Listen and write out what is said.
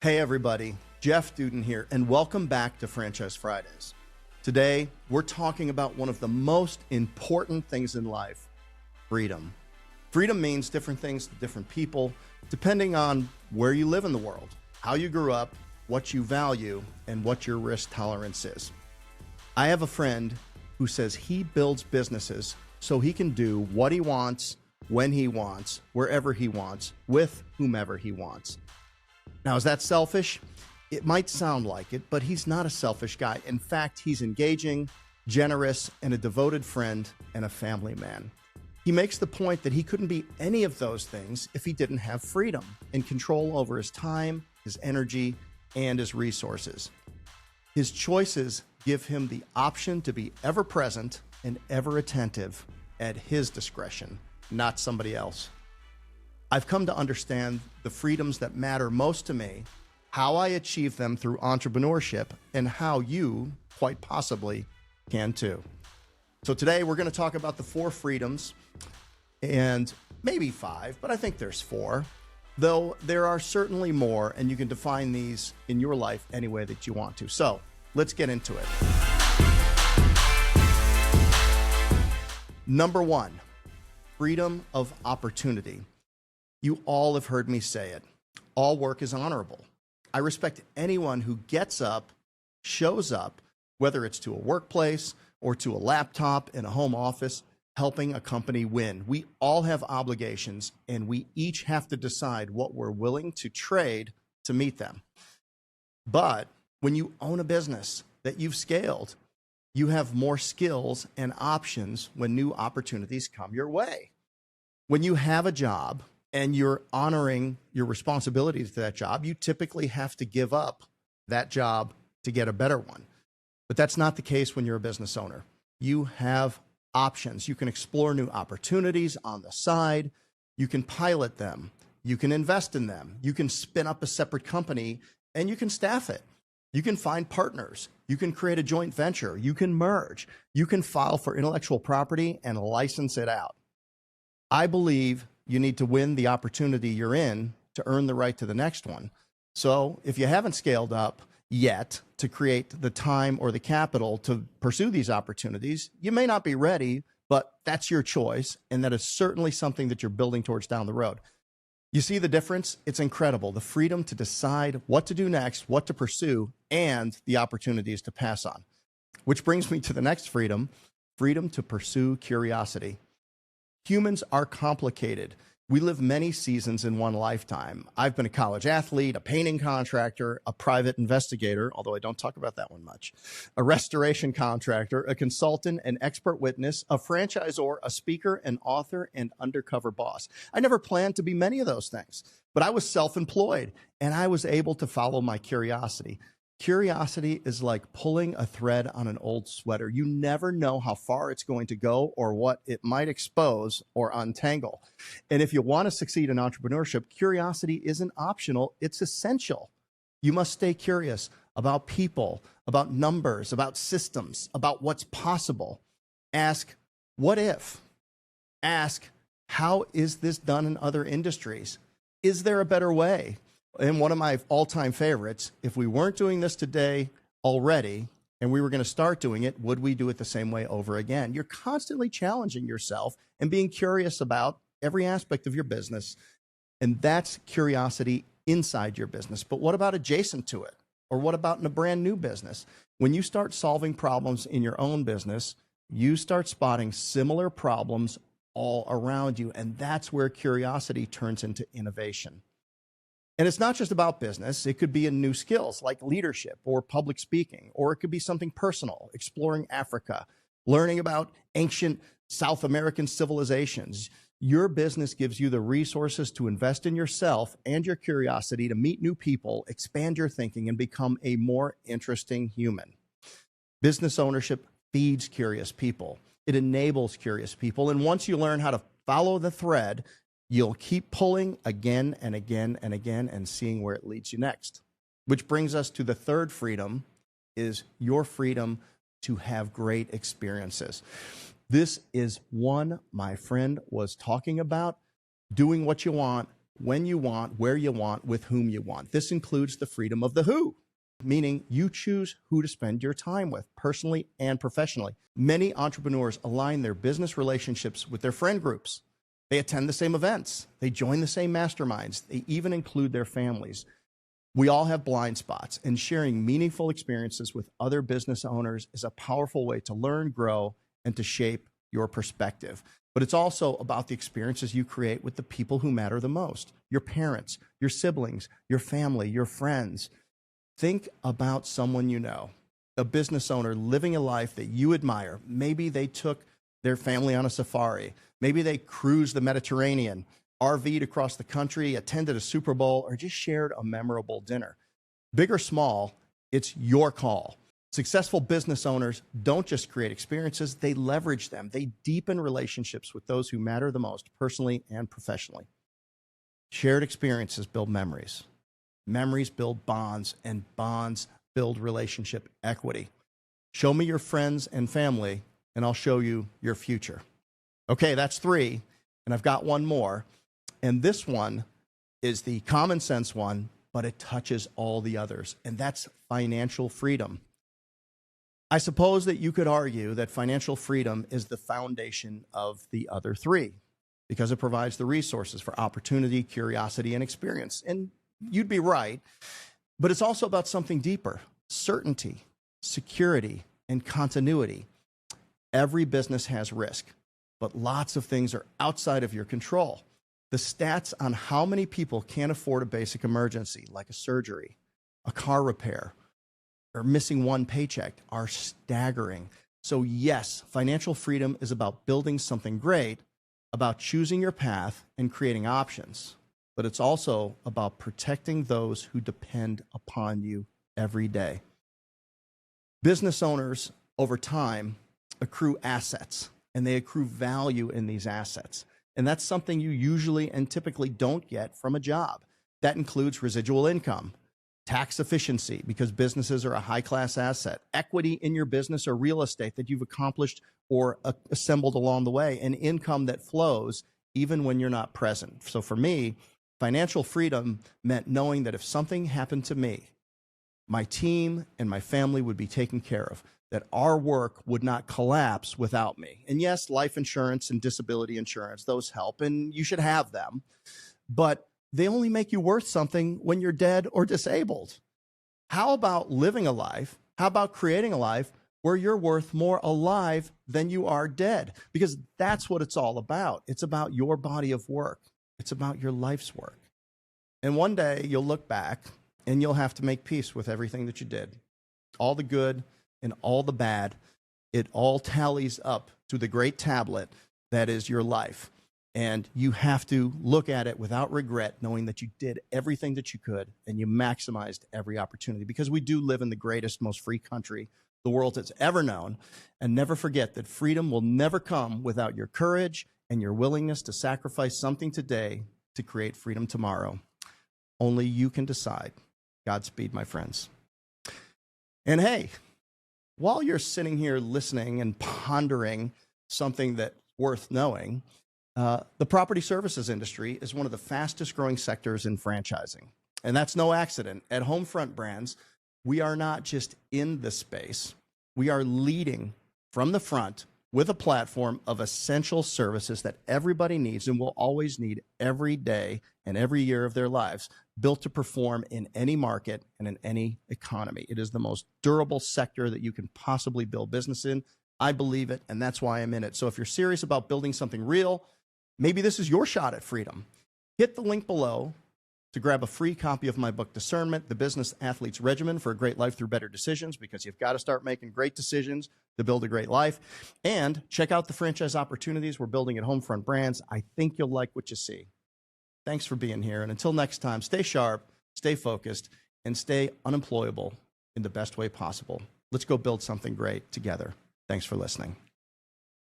Hey everybody, Jeff Dudan here, and welcome back to Franchise Fridays. Today, we're talking about one of the most important things in life, freedom. Freedom means different things to different people, depending on where you live in the world, how you grew up, what you value, and what your risk tolerance is. I have a friend who says he builds businesses so he can do what he wants, when he wants, wherever he wants, with whomever he wants. Now, is that selfish? It might sound like it, but he's not a selfish guy. In fact, he's engaging, generous, and a devoted friend and a family man. He makes the point that he couldn't be any of those things if he didn't have freedom and control over his time, his energy, and his resources. His choices give him the option to be ever present and ever attentive at his discretion, not somebody else. I've come to understand the freedoms that matter most to me, how I achieve them through entrepreneurship, and how you, quite possibly, can too. So today we're going to talk about the 4 freedoms, and maybe 5, but I think there's 4, though there are certainly more, and you can define these in your life any way that you want to. So let's get into it. Number 1, freedom of opportunity. You all have heard me say it. All work is honorable. I respect anyone who gets up, shows up, whether it's to a workplace or to a laptop in a home office, helping a company win. We all have obligations, and we each have to decide what we're willing to trade to meet them. But when you own a business that you've scaled, you have more skills and options when new opportunities come your way. When you have a job, and you're honoring your responsibilities to that job, you typically have to give up that job to get a better one. But that's not the case when you're a business owner. You have options. You can explore new opportunities on the side. You can pilot them. You can invest in them. You can spin up a separate company and you can staff it. You can find partners. You can create a joint venture. You can merge. You can file for intellectual property and license it out. I believe you need to win the opportunity you're in to earn the right to the next one. So if you haven't scaled up yet to create the time or the capital to pursue these opportunities, you may not be ready, but that's your choice. And that is certainly something that you're building towards down the road. You see the difference? It's incredible. The freedom to decide what to do next, what to pursue, and the opportunities to pass on. Which brings me to the next freedom, freedom to pursue curiosity. Humans are complicated. We live many seasons in one lifetime. I've been a college athlete, a painting contractor, a private investigator, although I don't talk about that one much, a restoration contractor, a consultant, an expert witness, a franchisor, a speaker, an author, and undercover boss. I never planned to be many of those things, but I was self-employed and I was able to follow my curiosity. Curiosity is like pulling a thread on an old sweater. You never know how far it's going to go or what it might expose or untangle. And if you want to succeed in entrepreneurship, curiosity isn't optional, it's essential. You must stay curious about people, about numbers, about systems, about what's possible. Ask, what if? Ask, how is this done in other industries? Is there a better way? And one of my all-time favorites, if we weren't doing this today already and we were going to start doing it, would we do it the same way over again? You're constantly challenging yourself and being curious about every aspect of your business. And that's curiosity inside your business. But what about adjacent to it? Or what about in a brand new business? When you start solving problems in your own business, you start spotting similar problems all around you. And that's where curiosity turns into innovation. And it's not just about business. It could be in new skills like leadership or public speaking, or it could be something personal, exploring Africa, learning about ancient South American civilizations. Your business gives you the resources to invest in yourself and your curiosity to meet new people, expand your thinking, and become a more interesting human. Business ownership feeds curious people. It enables curious people. And once you learn how to follow the thread, you'll keep pulling again and again and again and seeing where it leads you next. Which brings us to the third freedom, is your freedom to have great experiences. This is one my friend was talking about, doing what you want when you want, where you want, with whom you want. This includes the freedom of the who, meaning you choose who to spend your time with, personally and professionally. Many entrepreneurs align their business relationships with their friend groups. They attend the same events. They join the same masterminds. They even include their families. We all have blind spots, and sharing meaningful experiences with other business owners is a powerful way to learn, grow, and to shape your perspective. But it's also about the experiences you create with the people who matter the most: your parents, your siblings, your family, your friends. Think about someone you know, a business owner living a life that you admire. Maybe they took their family on a safari. Maybe they cruised the Mediterranean, RV'd across the country, attended a Super Bowl, or just shared a memorable dinner. Big or small, it's your call. Successful business owners don't just create experiences, they leverage them. They deepen relationships with those who matter the most, personally and professionally. Shared experiences build memories. Memories build bonds, and bonds build relationship equity. Show me your friends and family, and I'll show you your future. Okay, that's 3, and I've got one more. And this one is the common sense one, but it touches all the others, and that's financial freedom. I suppose that you could argue that financial freedom is the foundation of the other 3 because it provides the resources for opportunity, curiosity, and experience. And you'd be right, but it's also about something deeper: certainty, security, and continuity. Every business has risk, but lots of things are outside of your control. The stats on how many people can't afford a basic emergency, like a surgery, a car repair, or missing one paycheck, are staggering. So yes, financial freedom is about building something great, about choosing your path and creating options, but it's also about protecting those who depend upon you every day. Business owners, over time, accrue assets, and they accrue value in these assets. And that's something you usually and typically don't get from a job. That includes residual income, tax efficiency, because businesses are a high-class asset, equity in your business or real estate that you've accomplished or assembled along the way, and income that flows even when you're not present. So for me, financial freedom meant knowing that if something happened to me, my team and my family would be taken care of, that our work would not collapse without me. And yes, life insurance and disability insurance, those help, and you should have them, but they only make you worth something when you're dead or disabled. How about living a life? How about creating a life where you're worth more alive than you are dead? Because that's what it's all about. It's about your body of work. It's about your life's work. And one day you'll look back and you'll have to make peace with everything that you did. All the good and all the bad, it all tallies up to the great tablet that is your life. And you have to look at it without regret, knowing that you did everything that you could and you maximized every opportunity, because we do live in the greatest, most free country the world has ever known. And never forget that freedom will never come without your courage and your willingness to sacrifice something today to create freedom tomorrow. Only you can decide. Godspeed, my friends. And hey, while you're sitting here listening and pondering something that's worth knowing, the property services industry is one of the fastest growing sectors in franchising. And that's no accident. At Homefront Brands, we are not just in the space, we are leading from the front with a platform of essential services that everybody needs and will always need every day and every year of their lives, built to perform in any market and in any economy. It is the most durable sector that you can possibly build business in. I believe it, and that's why I'm in it. So if you're serious about building something real, maybe this is your shot at freedom. Hit the link below to grab a free copy of my book, Discernment, The Business Athlete's Regimen for a Great Life Through Better Decisions, because you've got to start making great decisions to build a great life. And check out the franchise opportunities we're building at Homefront Brands. I think you'll like what you see. Thanks for being here. And until next time, stay sharp, stay focused, and stay unemployable in the best way possible. Let's go build something great together. Thanks for listening.